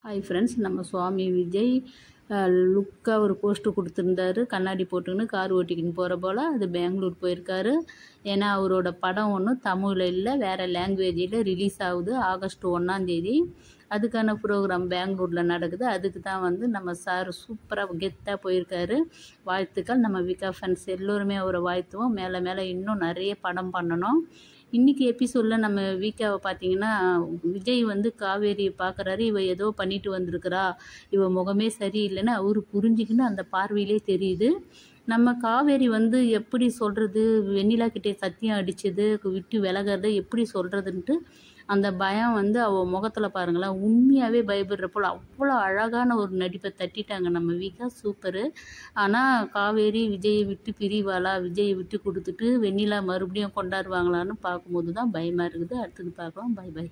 Hi friends, நம்ம சுவாமி விஜய் லுக்காக ஒரு போஸ்ட்டு கொடுத்துருந்தாரு. கண்ணாடி போட்டுக்கின்னு கார் ஓட்டிக்கின்னு போகிற போல். அது பெங்களூர் போயிருக்காரு. ஏன்னா அவரோட படம் ஒன்றும் தமிழில் இல்லை, வேறு லாங்குவேஜில் ரிலீஸ் ஆகுது ஆகஸ்ட் 1 அதுக்கான ப்ரோக்ராம் பெங்களூரில் நடக்குது. அதுக்கு தான் நம்ம சார் சூப்பராக கெத்தாக போயிருக்காரு. வாழ்த்துக்கள். நம்ம விகா ஃபேன்ஸ் எல்லோருமே அவரை வாழ்த்துவோம். மேலே மேலே இன்னும் நிறைய படம் பண்ணணும். இன்றைக்கி எபிசோடில் நம்ம வீக்காவை பார்த்தீங்கன்னா, விஜய் காவேரியை பார்க்குறாரு. இவ ஏதோ பண்ணிட்டு வந்திருக்கிறா, இவ முகமே சரியில்லைன்னு அவரு புரிஞ்சுக்கின்னு அந்த பார்வையிலே தெரியுது. நம்ம காவேரி எப்படி சொல்கிறது, வெண்ணிலா கிட்டே சத்தியம் அடித்தது விட்டு விலகிறத எப்படி சொல்கிறதுன்ட்டு அந்த பயம் அவள் முகத்தில் பாருங்களேன், உண்மையாகவே பயப்படுற போல் அவ்வளோ அழகான ஒரு நடிப்பை தட்டிட்டாங்க நம்ம வீக்கா. சூப்பரு. ஆனால் காவேரி விஜயை விட்டு பிரிவாளா, விஜயை விட்டு கொடுத்துட்டு வெண்ணிலா மறுபடியும் கொண்டாடுவாங்களான்னு பார்க்கும்போது தான் பயமாக இருக்குது. அடுத்தது பார்க்கலாம். Bye by.